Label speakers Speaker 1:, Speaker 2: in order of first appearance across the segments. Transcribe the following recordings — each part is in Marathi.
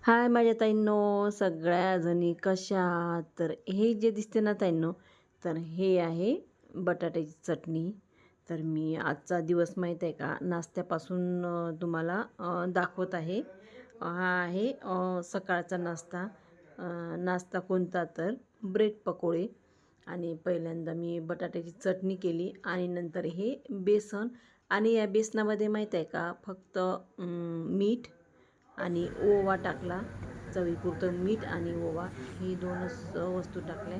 Speaker 1: हाय माझ्या ताईंनो, सगळ्या जणी कशा आहात? तर हे जे दिसते ना ताईंनो, तर हे आहे बटाट्याची चटणी. तर मी आजचा दिवस माहीत आहे का, नाश्त्यापासून तुम्हाला दाखवत आहे. हा आहे सकाळचा नाश्ता. नाश्ता कोणता तर ब्रेड पकोडे. आणि पहिल्यांदा मी बटाट्याची चटणी केली आणि नंतर हे बेसन. आणि या बेसनामध्ये माहीत आहे का, फक्त मीठ आणि ओवा टाकला. चवीपुरतं मीठ आणि ओवा ही दोनच वस्तू टाकल्या.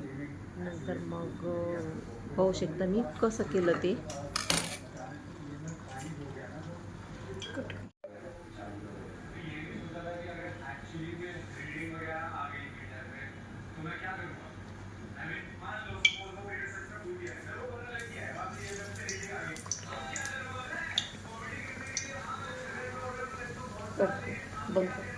Speaker 1: नंतर मग पाहू शकता मी कसं केलं ते. करते बंद कर.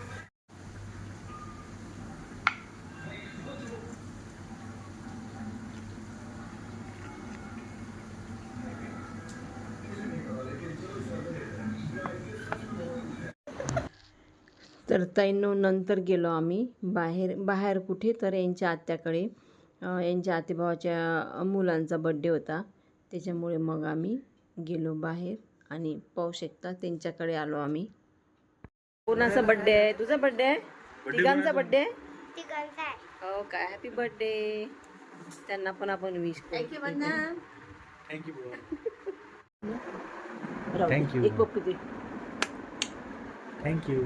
Speaker 1: तर ताईंनो नंतर गेलो आम्ही बाहेर. बाहेर कुठे तर यांच्या आत्याकडे. यांच्या आतेभावाच्या मुलांचा बड्डे होता, त्याच्यामुळे मग आम्ही गेलो बाहेर. आणि पाहू शकता त्यांच्याकडे आलो आम्ही. कोणाचा बड्डे आहे? तुझा बड्डे आहे? तिघांचा बड्डे आहे? हो काय, हॅपी बर्थडे. त्यांना पण आपण विश करू.
Speaker 2: थँक्यू.
Speaker 1: एक पप्पी दे.
Speaker 2: थँक्यू.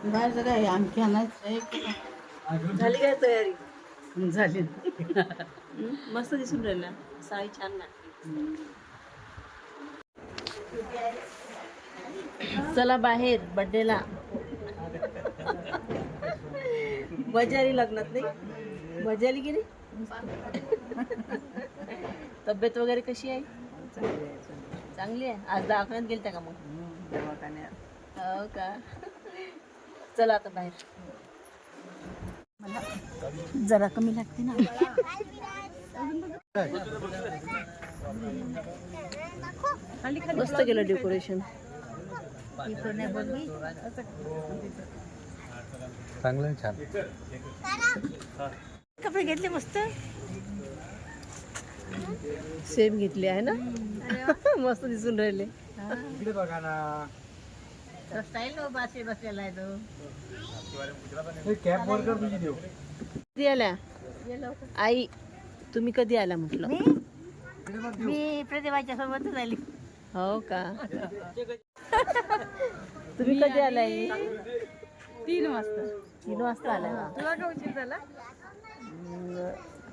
Speaker 3: बाहेर काय आणखी आणायचं
Speaker 1: झाली काय तयारी?
Speaker 3: झाली.
Speaker 1: मस्त दिसून राहिला, साडी छान ना. चला बाहेर बड्डेला. मजा आली लग्नात नाही? मजा आली की नाही? तब्येत वगैरे कशी आहे? चांगली आहे. आज दवाखान्यात गेलत्या का मग?
Speaker 3: दवाखान्यात
Speaker 1: हो का. चला आता बाहेर.
Speaker 3: मला जरा कमी लागते ना.
Speaker 1: मस्त केलं डेकोरेशन.
Speaker 2: चांगलं छान.
Speaker 3: कपडे घेतले मस्त.
Speaker 1: सेम घेतले आहे ना. मस्त दिसून राहिले.
Speaker 2: इकडे बघा ना.
Speaker 3: स्टाईल बाशी बसलेला आहे तो.
Speaker 2: कॅप वर कर तुझी देऊ.
Speaker 1: कधी आल्या आई? तुम्ही कधी आला म्हटलं?
Speaker 3: मी प्रतिभाच्या सोबतच आली.
Speaker 1: हो का. तुम्ही कधी आलाय?
Speaker 3: 3 वाजता.
Speaker 1: 3 वाजता आला.
Speaker 3: तुला का उशीर झाला?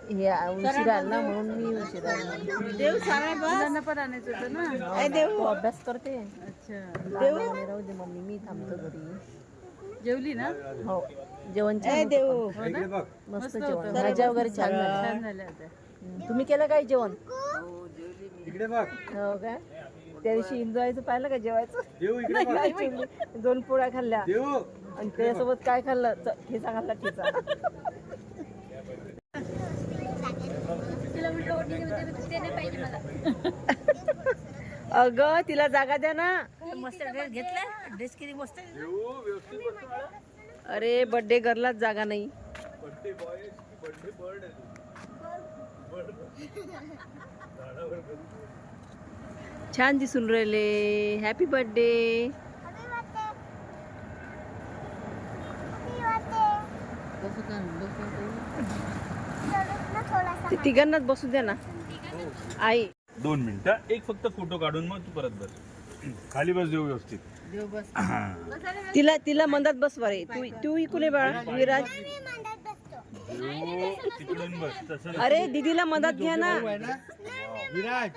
Speaker 1: हे उशीर आला ना, म्हणून मी उशीर आला.
Speaker 3: देव सांगा मुलांना पण आणायचं होतं ना.
Speaker 1: देव अभ्यास करते.
Speaker 3: अच्छा.
Speaker 1: राहू दे मम्मी, मी थांबतो घरी.
Speaker 3: जेवली ना?
Speaker 1: हो, जेवण छान होतं पण.
Speaker 2: इकडे बघ.
Speaker 1: मस्त जेवण, भाज्या वगैरे छान झाल्या.
Speaker 3: छान झाल्या होत्या.
Speaker 1: तुम्ही केलं काय जेवण?
Speaker 2: इकडे बघ.
Speaker 1: हो का. त्या दिवशी एन्जॉयचं पाहिलं का जेवायचं?
Speaker 2: देऊ इकडे बघ.
Speaker 1: नाही, 2 पोळ्या खाल्ल्या
Speaker 2: देऊ.
Speaker 1: आणि त्याच्यासोबत काय खाल्लं? ठेचा खाल्ला, ठेचा. अगं तिला जागा द्या ना.
Speaker 3: मस्त ड्रेस घेतला. ड्रेस किती मस्त आहे.
Speaker 2: देऊ व्यवस्थित बसतो मला.
Speaker 1: अरे बर्थडे गर्ललाच जागा नाही.
Speaker 2: बर्थडे बॉय बर्थडे बर्ड आहे तू.
Speaker 1: छान दिसून राहिले. Happy birthday. ते तिघांनाच बसू द्या ना. आई
Speaker 2: 2 मिनिटं. एक फक्त फोटो काढून मग तू परत बस. खाली बस देऊ व्यवस्थित.
Speaker 3: देव बस.
Speaker 1: तिला मंदात बसवा रे. तू इकडे बाळा. विराज,
Speaker 2: देऊ तिकडून बस. तसं
Speaker 1: अरे दीदीला मदत घ्या ना.
Speaker 2: विराज.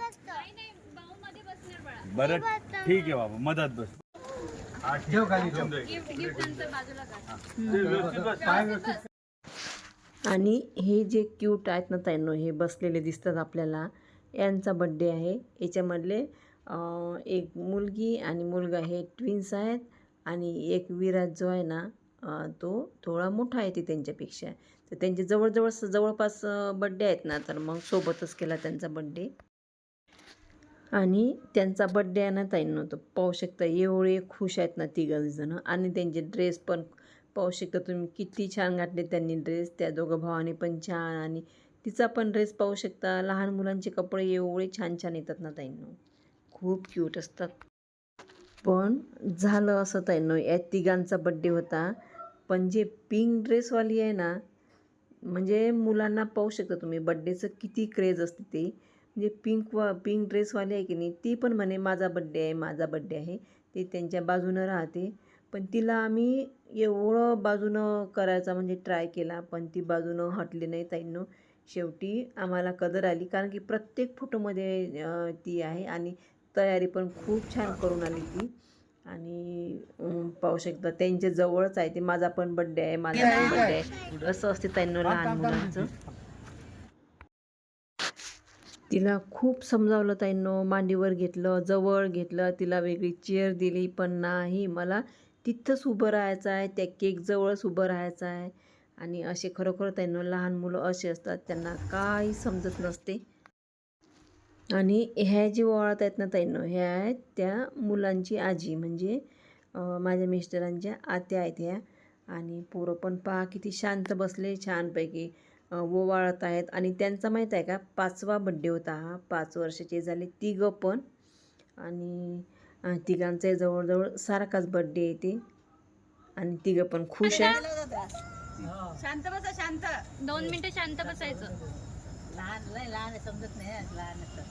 Speaker 2: बरं ठीक आहे बाबा, मधात बस. ठेव खाली. व्यवस्थित बस. पाय व्यवस्थित.
Speaker 1: आणि हे जे क्यूट आहेत ना ताईंनो, हे बसलेले दिसतात आपल्याला, यांचा बड्डे आहे. याच्यामधले एक मुलगी आणि मुलगा हे ट्विन्स आहेत. आणि एक विराज जो आहे ना, तो थोडा मोठा आहे ते त्यांच्यापेक्षा. तर त्यांचे जवळपास बड्डे आहेत ना, तर मग सोबतच केला त्यांचा बड्डे. आणि त्यांचा बड्डे आहे ना ताईंनो, तो पाहू शकता एवढे खुश आहेत ना तिघंजणं. आणि त्यांचे ड्रेस पण पाहू शकता तुम्ही, किती छान घातले त्यांनी ड्रेस. त्या दोघं भावाने पण छान, आणि तिचा पण ड्रेस पाहू शकता. लहान मुलांचे कपडे एवढे छान छान येतात ना ताईंनो, खूप क्यूट असतात. पण झालं असं ताईंनो, या तिघांचा बड्डे होता, पण जे पिंक ड्रेसवाली आहे ना, म्हणजे मुलांना पाहू शकता तुम्ही बड्डेचं किती क्रेज असते ते. म्हणजे पिंक ड्रेसवाली आहे की नाही, ती पण म्हणे माझा बड्डे आहे, माझा बड्डे आहे. ते त्यांच्या बाजूनं राहते, पण तिला आम्ही एवढं बाजूनं करायचा म्हणजे ट्राय केला, पण ती बाजूनं हटली नाही ताईंनो. शेवटी आम्हाला कदर आली, कारण की प्रत्येक फोटोमध्ये ती आहे, आणि तयारी पण खूप छान करून आली ती. आणि पाहू शकता त्यांच्या जवळच आहे ते, माझा पण बड्डे आहे, माझा पण बड्डे आहे, असं असते ताईंनो लहान मुलांचं. तिला खूप समजावलं ताईंनो, मांडीवर घेतलं, जवळ घेतलं, तिला वेगळी चेअर दिली, पण नाही, मला तिथंच उभं राहायचं आहे, त्या केकजवळच उभं राहायचं आहे. आणि असे खरोखर ताईंनो लहान मुलं असे असतात, त्यांना काही समजत नसते. आणि ह्या जी ओवाळत आहेत ना ताईंनो, ह्या आहेत त्या मुलांची आजी, म्हणजे माझ्या मिस्टरांच्या आत्या आहेत ह्या. आणि पोरं पण पहा किती शांत बसले, छानपैकी ओवाळत आहेत. आणि त्यांचा माहीत आहे का 5वा बड्डे होता हा, 5 वर्षाचे झाले तिघं पण. आणि तिघांचा जवळजवळ सारखाच बड्डे येते, आणि तिघं पण खुश आहे.
Speaker 3: शांत बसा, शांत.
Speaker 4: 2 मिनिटं शांत बसायचं.
Speaker 3: लहान लय लहान आहे, समजत नाही लहान असतात.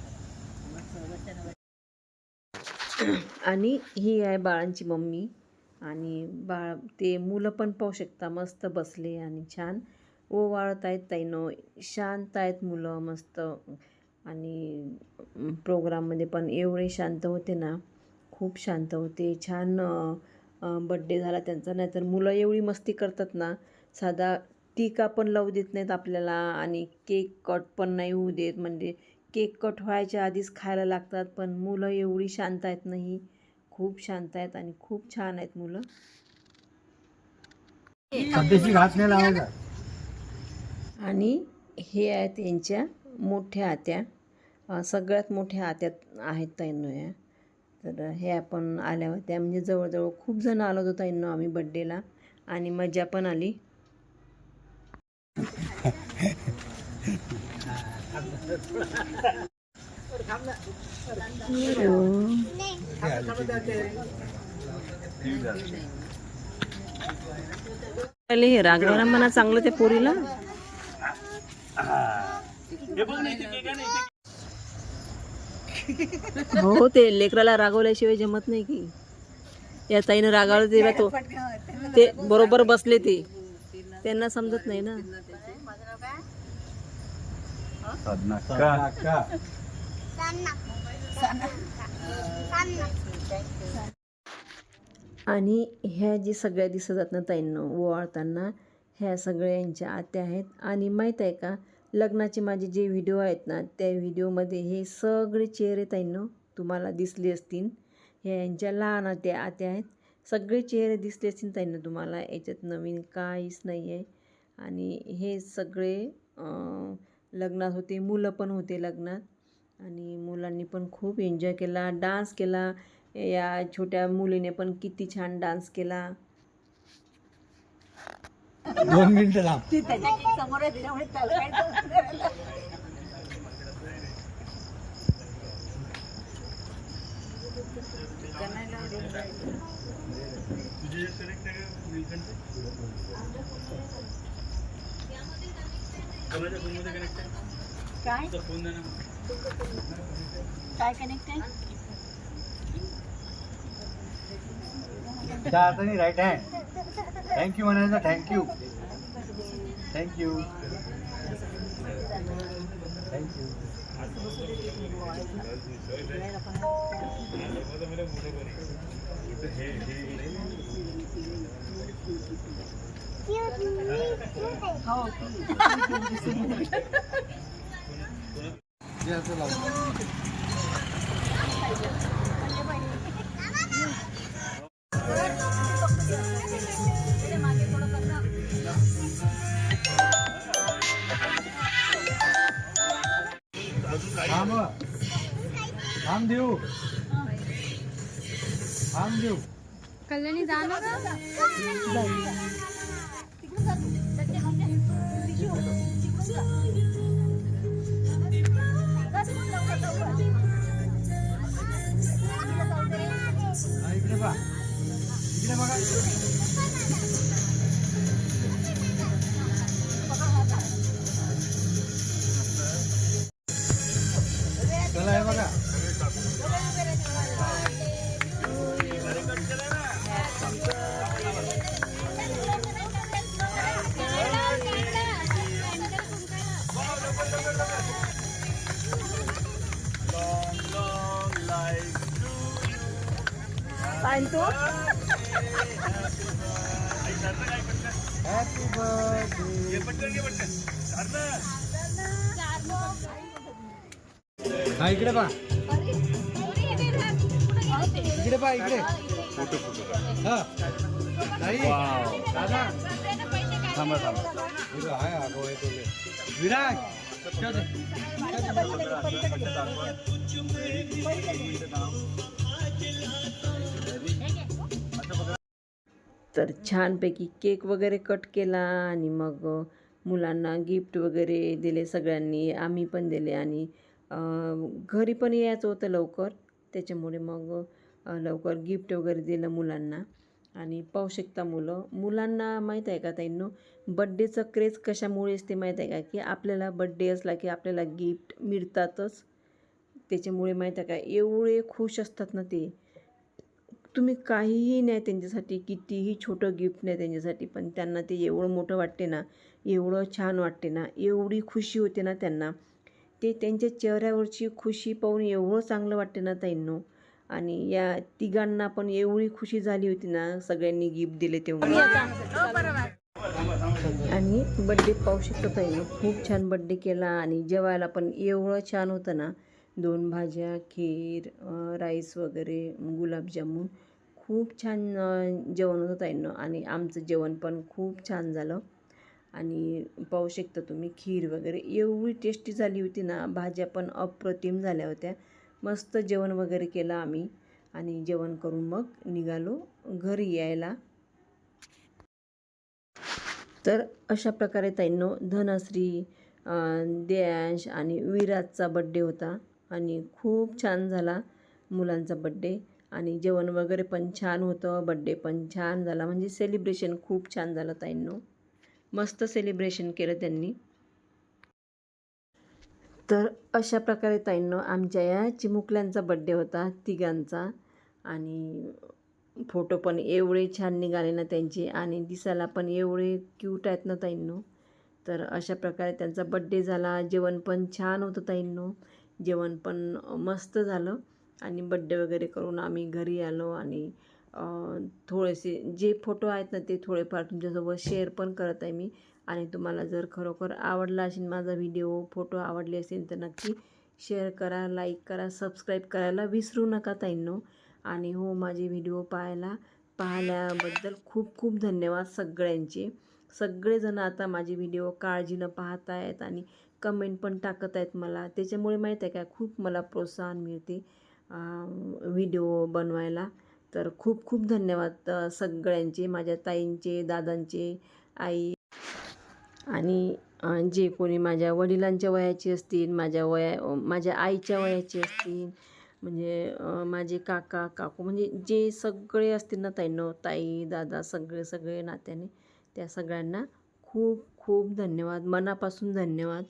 Speaker 1: आणि ही आहे बाळांची मम्मी. आणि ते मुलं पण पाहू शकता मस्त बसले आणि छान ओवाळत आहेत ताईंनो, शांत आहेत मुलं मस्त. आणि प्रोग्राममध्ये पण एवढे शांत होते ना, खूप शांत होते, छान बड्डे झाला त्यांचा. नाहीतर मुलं एवढी मस्ती करतात ना, साधा टीका पण लावू देत नाहीत आपल्याला, आणि केक कट पण नाही होऊ देत, म्हणजे केक कट व्हायच्या आधीच खायला लागतात. पण मुलं एवढी शांत आहेत नाही, खूप शांत आहेत आणि खूप छान आहेत मुलं. आणि हे आहेत यांच्या मोठ्या आत्या, सगळ्यात मोठ्या आत्या आहेत ताईंनो या. तर हे आपण आल्या होत्या, म्हणजे जवळजवळ खूप जण आलो होतो ताईंनो आम्ही बड्डेला, आणि मजा पण आली. हे रागवायला म्हणा चांगलं त्या पोरीला. हो, ते लेकराला रागवल्याशिवाय जमत नाही की. या ताईनं रागावलं तेव्हा तो ते बरोबर बसले, ते त्यांना समजत नाही ना. आणि ह्या जे सगळ्या दिसत जात ना ताईंनो ओवाळताना, ह्या सगळ्यांच्या आत्या आहेत. आणि माहीत आहे का, लग्नाचे माझे जे व्हिडिओ आहेत ना, त्या व्हिडिओमध्ये हे सगळे चेहरे ताईंनो तुम्हाला दिसले असतील. ह्या यांच्या लहान आत्या आहेत, सगळे चेहरे दिसले असतील ताईंनो तुम्हाला, याच्यात नवीन काहीच नाही आहे. आणि हे सगळे लग्नात होते, मुलं पण होते लग्नात, आणि मुलांनी पण खूप एन्जॉय केला, डान्स केला. या छोट्या मुलीने पण किती छान डान्स केला.
Speaker 5: 2 मिनिटं लांब.
Speaker 3: ती त्याच्या केक समोर आहे, त्याच्यामुळे त्याला काय करायला. काय काय कनेक्ट आहे?
Speaker 5: त्या हाताने राईट हँड. थँक्यू म्हणायचं. Thank you thank you thank you. थांब थांब देऊ
Speaker 4: कल्याणी जा ना
Speaker 5: इकडे बघा इकडे बघा चला हे बघा हॅपी बर्थडे हा इकडे पहा इकडे पहा इकडे हा ताई दादा
Speaker 2: थांबा थांबा
Speaker 5: इकडे आहे आगो आहे तुले विराज ठेव दे.
Speaker 1: तर छानपैकी केक वगैरे कट केला आणि मग मुलांना गिफ्ट वगैरे दिले सगळ्यांनी, आम्ही पण दिले आणि घरी पण यायचं होतं लवकर, त्याच्यामुळे मग लवकर गिफ्ट वगैरे दिलं मुलांना. आणि पाहू शकता मुलांना माहीत आहे का ताईंनो, बड्डेचं क्रेज कशामुळे असते माहीत आहे का, की आपल्याला बड्डे असला की आपल्याला गिफ्ट मिळतातच. त्याच्यामुळे माहीत आहे का एवढे खुश असतात ना ते, तुम्ही काहीही नाही त्यांच्यासाठी, कितीही छोटं गिफ्ट नाही त्यांच्यासाठी, पण त्यांना ते एवढं मोठं वाटते ना, एवढं छान वाटते ना, एवढी खुशी होते ना त्यांना, ते त्यांच्या चेहऱ्यावरची खुशी पाहून एवढं चांगलं वाटते ना ताईंनो. आणि या तिघांना पण एवढी खुशी झाली होती ना, सगळ्यांनी गिफ्ट दिले तेव्हा. आणि बड्डे पाहू शकतो ताईंनो, खूप छान बड्डे केला आणि जेवायला पण एवढं छान होतं ना, 2 भाज्या, खीर, राईस वगैरे, गुलाबजामुन, खूप छान जेवण होतं ताईंनो. आणि आमचं जेवण पण खूप छान झालं. आणि पाहू शकता तुम्ही खीर वगैरे एवढी टेस्टी झाली होती ना, भाज्या पण अप्रतिम झाल्या होत्या. मस्त जेवण वगैरे केलं आम्ही आणि जेवण करून मग निघालो घरी यायला. तर अशा प्रकारे ताईंनो धनश्री, देयांश आणि विराजचा बड्डे होता आणि खूप छान झाला मुलांचा बड्डे. आणि जेवण वगैरे पण छान होतं, बड्डे पण छान झाला, म्हणजे सेलिब्रेशन खूप छान झालं ताईंनो, मस्त सेलिब्रेशन केलं त्यांनी. तर अशा प्रकारे ताईंनो आमच्या या चिमुकल्यांचा बड्डे होता तिघांचा. आणि फोटो पण एवढे छान निघाले ना त्यांचे, आणि दिसायला पण एवढे क्यूट आहेत ना ताईंनो. तर अशा प्रकारे त्यांचा बड्डे झाला. जेवण पण छान होतं ताईंनो, जेवण पण मस्त झालं. आणि बड्डे वगैरे करून आम्ही घरी आलो. आणि थोडेसे जे फोटो आहेत ना ते थोडेफार तुमच्यासोबत शेअर पण करत आहे मी. आणि तुम्हाला जर खरोखर आवडला असेल माझा व्हिडिओ, फोटो आवडले असेल तर नक्की शेअर करा, लाईक करा, सबस्क्राईब करायला विसरू नका ताईंनो. आणि हो, माझे व्हिडिओ पाहिल्याबद्दल खूप खूप धन्यवाद सगळ्यांचे. सगळेजण आता माझे व्हिडिओ काळजीनं पाहत आहेत आणि कमेंट पण टाकत आहेत मला, त्याच्यामुळे माहीत आहे का खूप मला प्रोत्साहन मिळते व्हिडिओ बनवायला. तर खूप खूप धन्यवाद सगळ्यांचे, माझ्या ताईंचे, दादांचे, आई आणि जे कोणी माझ्या वडिलांच्या वयाचे असतील, माझ्या आईच्या वयाचे असतील, म्हणजे माझे काका काकू, म्हणजे जे सगळे असतील ना ताईंनो, ताई दादा सगळे नात्याने, त्या सगळ्यांना खूप खूप धन्यवाद, मनापासून धन्यवाद.